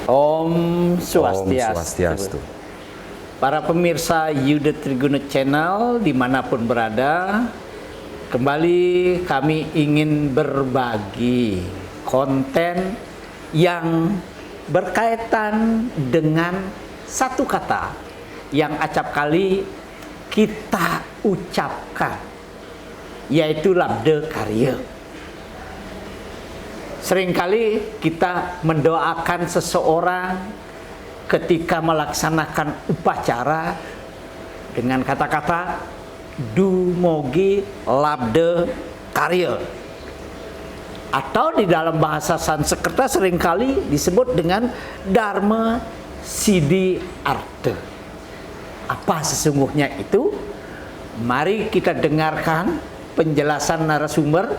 Om Om Swastiastu. Swastiastu. Para pemirsa Yuda Triguna Channel dimanapun berada, kembali kami ingin berbagi konten yang berkaitan dengan satu kata yang acap kali kita ucapkan, yaitu labda karya. Seringkali kita mendoakan seseorang ketika melaksanakan upacara dengan kata-kata Dumugi labda karya, atau di dalam bahasa Sanskerta seringkali disebut dengan Dharma Siddhi Artha. Apa sesungguhnya itu? Mari kita dengarkan penjelasan narasumber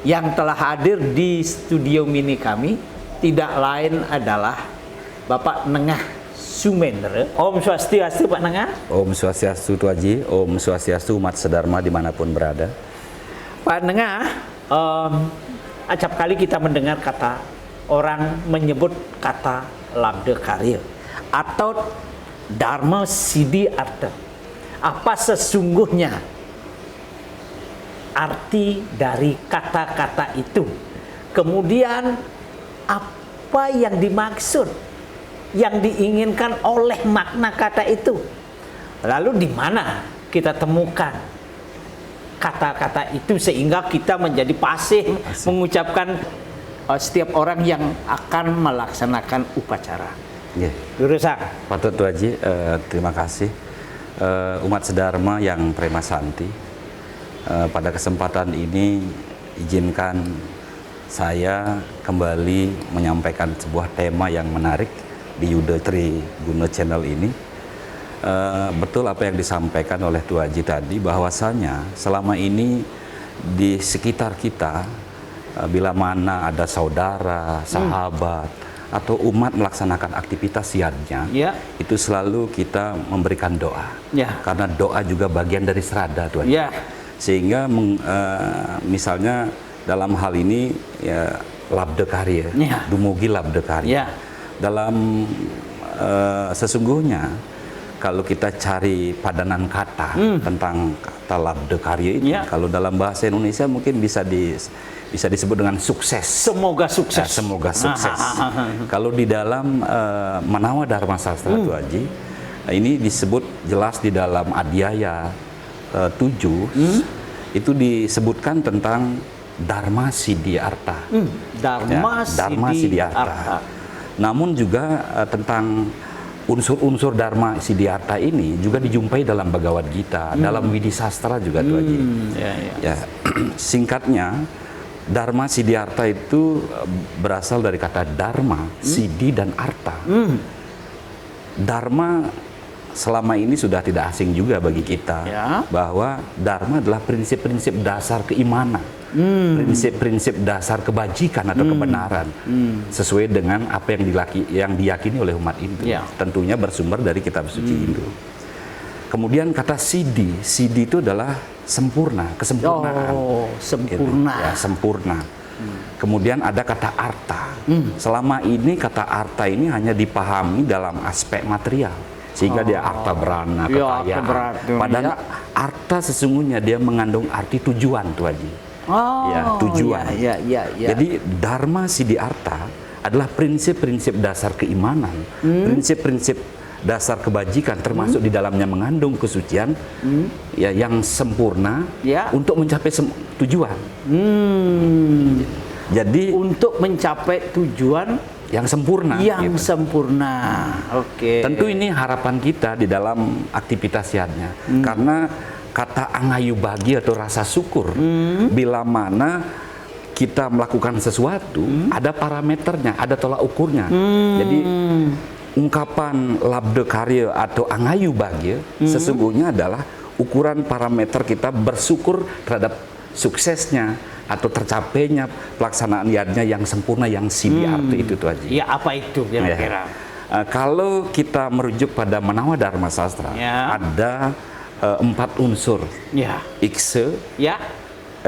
yang telah hadir di studio mini kami, tidak lain adalah Bapak Nengah Sumendra. Om Swastiastu Pak Nengah. Om Swastiastu Tuaji, Om Swastiastu umat sedharma dimanapun berada. Pak Nengah, acap kali kita mendengar kata, orang menyebut kata labda karya atau Dharma Siddhi Artha. Apa sesungguhnya arti dari kata-kata itu? Kemudian apa yang dimaksud, yang diinginkan oleh makna kata itu? Lalu di mana kita temukan kata-kata itu sehingga kita menjadi pasif mengucapkan setiap orang yang akan melaksanakan upacara? Yeah. Lurusang. Patut Tuaji, terima kasih umat sedharma yang prema santi. Pada kesempatan ini izinkan saya kembali menyampaikan sebuah tema yang menarik di Yuda Triguna Channel ini. Betul apa yang disampaikan oleh Tuaji tadi, bahwasanya selama ini di sekitar kita bila mana ada saudara, sahabat, atau umat melaksanakan aktivitas siarnya, itu selalu kita memberikan doa. Karena doa juga bagian dari serada, Tuaji. Sehingga misalnya dalam hal ini ya, labda karya, dumugi labda karya. Dalam sesungguhnya kalau kita cari padanan kata tentang kata labda karya ini, kalau dalam bahasa Indonesia mungkin bisa disebut dengan sukses. Semoga sukses. Semoga sukses. Kalau di dalam Manawa Dharma Sastra Tuaji, ini disebut jelas di dalam Adhyaya 7 itu disebutkan tentang Dharma Siddhi Artha. Dharma Siddhi Artha. Namun juga tentang unsur-unsur Dharma Siddhi Artha ini juga dijumpai dalam Bhagavad Gita, dalam Widi Sastra juga Tuaji. Singkatnya, Dharma Siddhi Artha itu berasal dari kata Dharma, Siddhi dan Artha. Dharma selama ini sudah tidak asing juga bagi kita, bahwa Dharma adalah prinsip-prinsip dasar keimanan, prinsip-prinsip dasar kebajikan atau kebenaran, sesuai dengan apa yang diyakini oleh umat Hindu. Tentunya bersumber dari kitab suci Hindu. Kemudian kata Siddhi, Siddhi itu adalah sempurna, kesempurnaan. Sempurna. Sempurna. Kemudian ada kata Artha. Selama ini kata Artha ini hanya dipahami dalam aspek material, sehingga dia arta berana, kekayaan. Padahal arta sesungguhnya dia mengandung arti tujuan, Tuaji. Tujuan. Jadi Dharma Siddhi Artha adalah prinsip-prinsip dasar keimanan, prinsip-prinsip dasar kebajikan, termasuk di dalamnya mengandung kesucian yang sempurna untuk mencapai tujuan. Jadi untuk mencapai tujuan yang sempurna. Sempurna. Tentu ini harapan kita di dalam aktivitas siarnya. Karena kata angayu bagi atau rasa syukur, bila mana kita melakukan sesuatu, ada parameternya, ada tolak ukurnya. Jadi ungkapan labda karya atau angayu bagi sesungguhnya adalah ukuran parameter kita bersyukur terhadap suksesnya atau tercapainya pelaksanaan yadnya yang sempurna, yang Siddhi Artha itu Tuaji. Apa itu kira-kira? Kalau kita merujuk pada Manawa Dharma Sastra, ada 4 unsur. Iksa,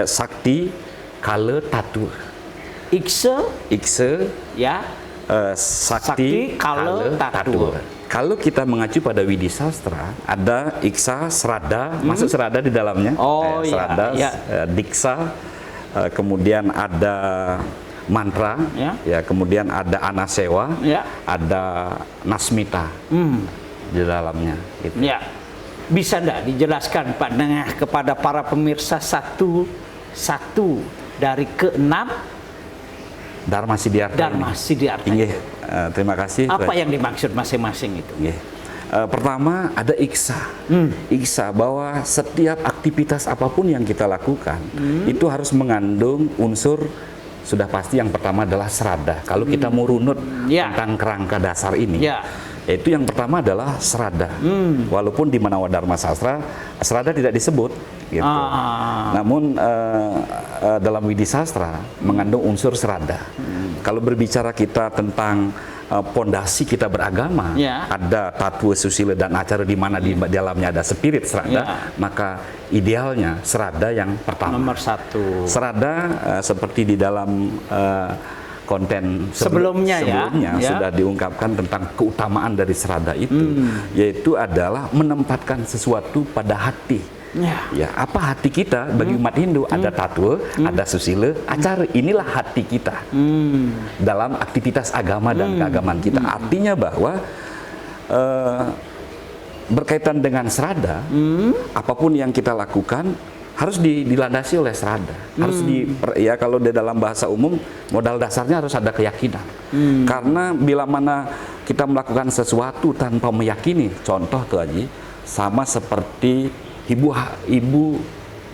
Sakti, Kala, Tatu. Iksa, sakti, kale, tatua. Kalau kita mengacu pada Widi Sastra, ada iksa, serada, masuk serada di dalamnya. Oh, serada, iya. diksa, kemudian ada mantra, ya, kemudian ada anasewa, ada nasmita di dalamnya. Gitu. Ya, bisa enggak dijelaskan Pak Nengah kepada para pemirsa satu dari keenam Dharma Siddhartha. Ini. Terima kasih. Apa yang dimaksud masing-masing itu? Pertama ada iksa. Iksa bahwa setiap aktivitas apapun yang kita lakukan itu harus mengandung unsur, sudah pasti yang pertama adalah serada. Kalau kita mau runut tentang kerangka dasar ini, yaitu yang pertama adalah serada. Walaupun di Manawadharma Sastra serada tidak disebut, gitu. Namun dalam Widi Sastra mengandung unsur serada. Kalau berbicara kita tentang pondasi kita beragama, ada tatua, susila dan acara di mana di dalamnya ada spirit serada, maka idealnya serada yang pertama. Nomor satu. Serada seperti di dalam konten sebelumnya sudah diungkapkan tentang keutamaan dari serada itu, yaitu adalah menempatkan sesuatu pada hati. Ya, apa hati kita bagi umat Hindu? Ada tatua, ada susila, acara. Inilah hati kita dalam aktivitas agama dan keagamaan kita. Artinya bahwa berkaitan dengan serada, apapun yang kita lakukan harus dilandasi oleh serada. Harus ya kalau di dalam bahasa umum modal dasarnya harus ada keyakinan. Karena bila mana kita melakukan sesuatu tanpa meyakini, contoh tuh Haji, sama seperti ibu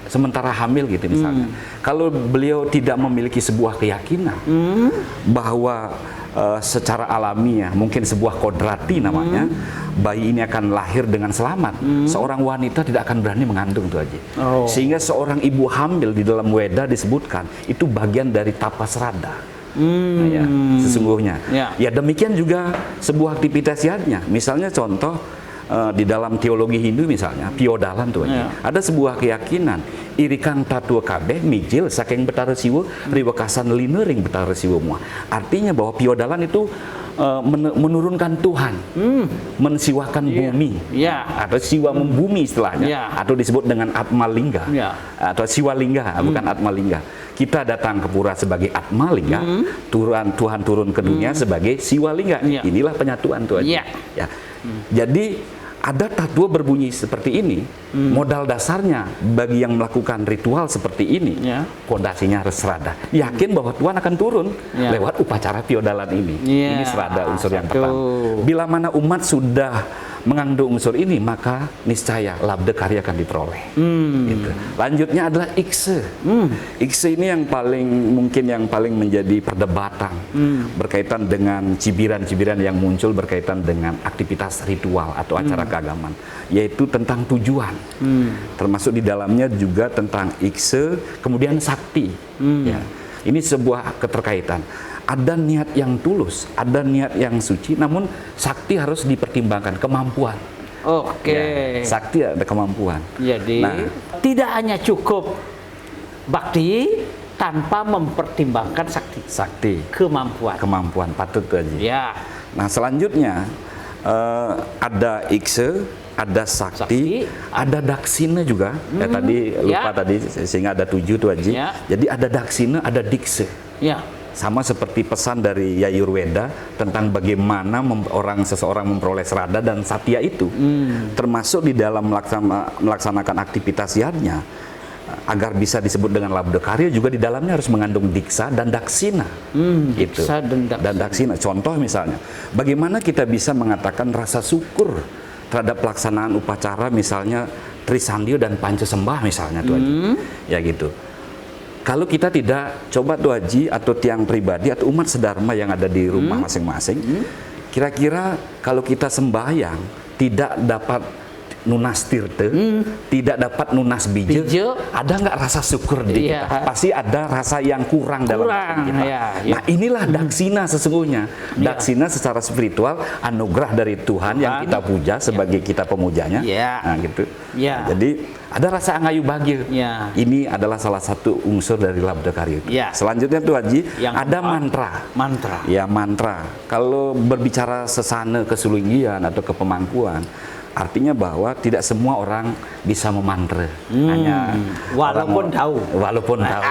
sementara hamil gitu misalnya. Kalau beliau tidak memiliki sebuah keyakinan bahwa secara alamiah, mungkin sebuah kodrati namanya, bayi ini akan lahir dengan selamat, seorang wanita tidak akan berani mengandung tuh aja. Sehingga seorang ibu hamil di dalam Weda disebutkan itu bagian dari tapa serada. Ya, sesungguhnya. Ya demikian juga sebuah aktivitas yadnya. Misalnya contoh di dalam teologi Hindu misalnya, piodalan tuh aja. Ada sebuah keyakinan, irikang tatua kabeh mijil saking betara siwa riwakasan linering betara siwa mua. Artinya bahwa piodalan itu menurunkan Tuhan, mensiwakan bumi, atau siwa membumi istilahnya, atau disebut dengan Atmalingga, atau siwalingga, bukan Atmalingga. Kita datang ke pura sebagai Atmalingga, Tuhan turun ke dunia sebagai siwalingga. Inilah penyatuan tuh aja. Ya. Jadi ada tatua berbunyi seperti ini, modal dasarnya bagi yang melakukan ritual seperti ini, fondasinya harus serada. Yakin bahwa Tuhan akan turun lewat upacara piodalan ini. Ini serada unsur yang pertama. Bila mana umat sudah mengandung unsur ini, maka niscaya labda karya akan diperoleh. Gitu. Lanjutnya adalah ikse. Ikse ini yang paling menjadi perdebatan berkaitan dengan cibiran-cibiran yang muncul berkaitan dengan aktivitas ritual atau acara keagamaan, yaitu tentang tujuan. Termasuk di dalamnya juga tentang ikse, kemudian sakti. Ya. Ini sebuah keterkaitan. Ada niat yang tulus, ada niat yang suci, namun sakti harus dipertimbangkan, kemampuan. Ya, sakti ada kemampuan. Jadi tidak hanya cukup bakti tanpa mempertimbangkan sakti. Kemampuan Patut tuh aja. Ya. Nah selanjutnya ada ikse, ada sakti, ada daksina juga. Ya, tadi lupa tadi sehingga ada 7 tuh aja. Jadi ada daksina, ada dikse. Sama seperti pesan dari Yayurveda tentang bagaimana seseorang memperoleh serada dan satya itu, termasuk di dalam melaksanakan aktivitas yadnya, agar bisa disebut dengan labda karya juga di dalamnya harus mengandung diksa dan daksina. Gitu. Diksa dan daksina. Contoh misalnya, bagaimana kita bisa mengatakan rasa syukur terhadap pelaksanaan upacara misalnya Trisandio dan Pancasembah misalnya tuh aja. Ya gitu. Kalau kita tidak coba tuh Haji atau tiang pribadi atau umat sedharma yang ada di rumah masing-masing, kira-kira kalau kita sembahyang tidak dapat nunas tirte, tidak dapat nunas bija, ada nggak rasa syukur di Iya. kita? Pasti ada rasa yang kurang dalam hati kita. ya. Nah, inilah daksina sesungguhnya. Daksina secara spiritual, anugerah dari Tuhan yang kita puja sebagai kita pemujanya. Iya. Nah, gitu. Iya. Jadi ada rasa angayu bahagia. Iya. Ini adalah salah satu unsur dari Labda Karya. Iya. Selanjutnya tuh Haji, Yang ada keempat, mantra. Mantra. Ya, mantra. Kalau berbicara sesana kesulinggian atau kepemangkuan, artinya bahwa tidak semua orang bisa memantra. Hanya Walaupun tahu. Walaupun tahu.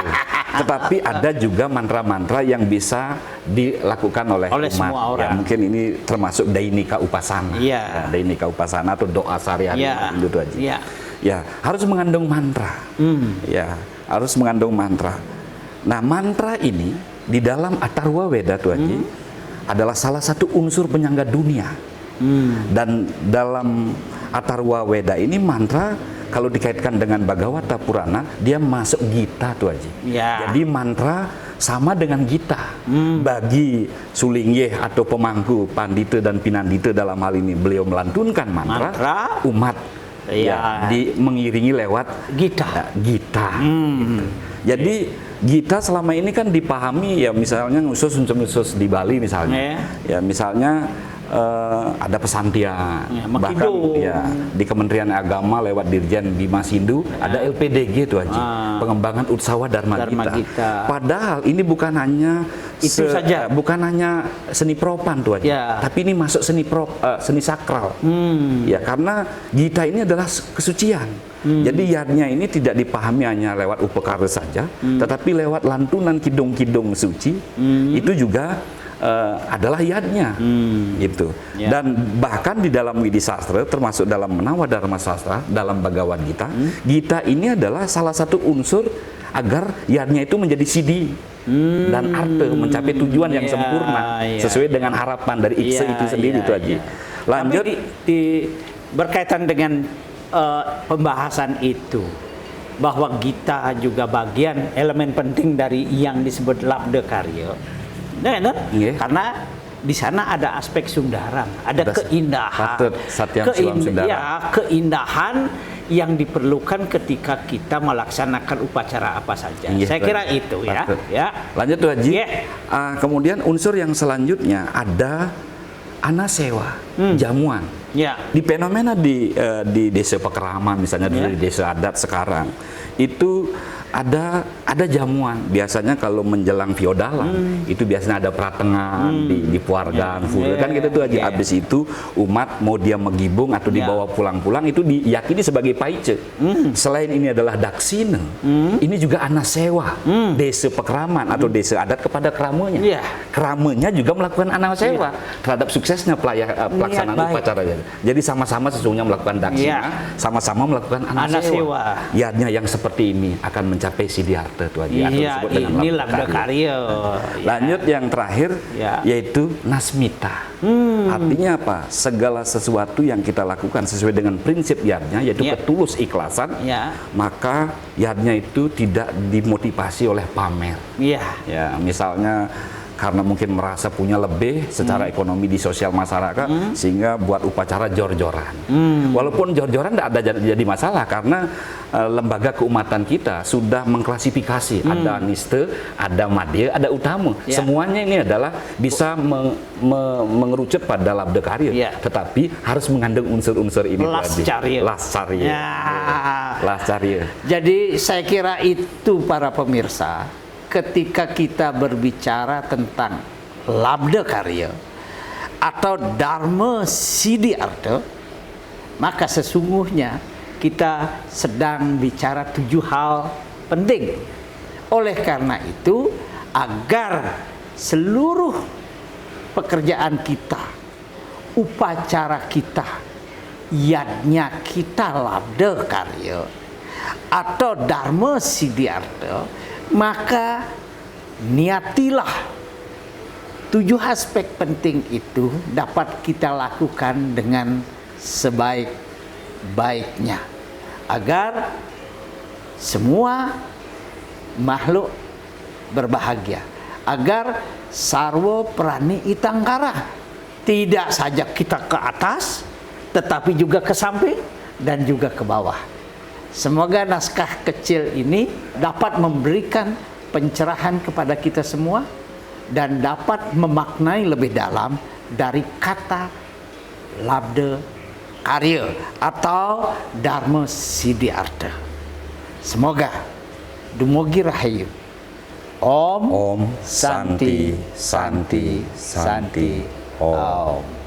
Tetapi ada juga mantra-mantra yang bisa dilakukan oleh umat. Semua orang. Ya, mungkin ini termasuk Dainika Upasana. Iya. Ya, Dainika Upasana atau doa sehari-hari Iya. gitu Haji. Iya. Ya, harus mengandung mantra. Ya, harus mengandung mantra. Nah, mantra ini di dalam Atharwa Weda tuh Haji adalah salah satu unsur penyangga dunia. Dan dalam Atharwa Weda ini mantra kalau dikaitkan dengan Bhagavata Purana, dia masuk Gita tuh Haji. Ya. Jadi mantra sama dengan Gita. Bagi Sulinggih atau pemangku Pandita dan Pinandita dalam hal ini, beliau melantunkan mantra. Umat Ya. mengiringi lewat Gita. Gita. Gitu. Jadi Gita selama ini kan dipahami ya misalnya khusus di Bali misalnya. Ya misalnya ada pesantian, Ya, bahkan Makido. ya di Kementerian Agama lewat Dirjen Bimas Hindu ada LPDG itu Haji, pengembangan Utsawa Dharma Gita. Padahal ini bukan hanya itu saja, bukan hanya seni propan tuh Haji, tapi ini masuk seni sakral. Ya karena Gita ini adalah kesucian. Jadi yadnya ini tidak dipahami hanya lewat upekara saja, tetapi lewat lantunan kidung-kidung suci itu juga adalah yadnya, gitu. Dan bahkan di dalam Widi Sastra, termasuk dalam Nawadharma Sastra, dalam Bhagavad Gita, Gita ini adalah salah satu unsur agar yadnya itu menjadi siddhi dan arta, mencapai tujuan yang sempurna sesuai dengan harapan dari Iksa itu sendiri itu Haji. Lanjut berkaitan dengan pembahasan itu, bahwa Gita juga bagian elemen penting dari yang disebut Labda Karya. Karena di sana ada aspek sundaram, ada keindahan, keindahan yang diperlukan ketika kita melaksanakan upacara apa saja. Saya kira itu ya. Lanjut tuh Haji. Kemudian unsur yang selanjutnya ada anasewa, jamuan. Di fenomena di desa Pekeraman misalnya di desa adat sekarang itu ada jamuan. Biasanya kalau menjelang feodalan itu biasanya ada pratengan di Puargan, kan gitu tuh Haji. Habis itu umat mau dia megibung atau dibawa pulang-pulang itu diyakini sebagai paice. Selain ini adalah daksina, ini juga anasewa. Desa Pekeraman atau desa adat kepada keramanya. Keramanya juga melakukan anasewa terhadap suksesnya pelaksanaan upacara. Jadi sama-sama sesungguhnya melakukan daksina, sama-sama melakukan anasewa. Yadnya yang seperti ini akan mencapai siddhartha tuh Haji, atau disebut dengan Labda Karya. Lanjut yang terakhir yaitu nasmita. Artinya apa? Segala sesuatu yang kita lakukan sesuai dengan prinsip yadnya, yaitu ketulus ikhlasan, maka yadnya itu tidak dimotivasi oleh pamer. Ya, misalnya karena mungkin merasa punya lebih secara ekonomi di sosial masyarakat sehingga buat upacara jor-joran. Walaupun jor-joran tidak ada jadi masalah karena lembaga keumatan kita sudah mengklasifikasi ada niste, ada madya, ada utama. Semuanya ini adalah bisa mengerucut pada Labda Karya, tetapi harus mengandung unsur-unsur ini. Lascarya. Jadi saya kira itu para pemirsa, ketika kita berbicara tentang Labda Karya atau Dharma Siddhi Artha, maka sesungguhnya kita sedang bicara 7 hal penting. Oleh karena itu, agar seluruh pekerjaan kita, upacara kita, yadnya kita Labda Karya atau Dharma Siddhi Artha, maka niatilah 7 aspek penting itu dapat kita lakukan dengan sebaik-baiknya agar semua makhluk berbahagia, agar sarwa prani itangkara, tidak saja kita ke atas tetapi juga ke samping dan juga ke bawah. Semoga naskah kecil ini dapat memberikan pencerahan kepada kita semua dan dapat memaknai lebih dalam dari kata Labda Karya atau Dharma Siddhartha. Semoga dumugi rahayu. Om Om Santi Santi Santi Om.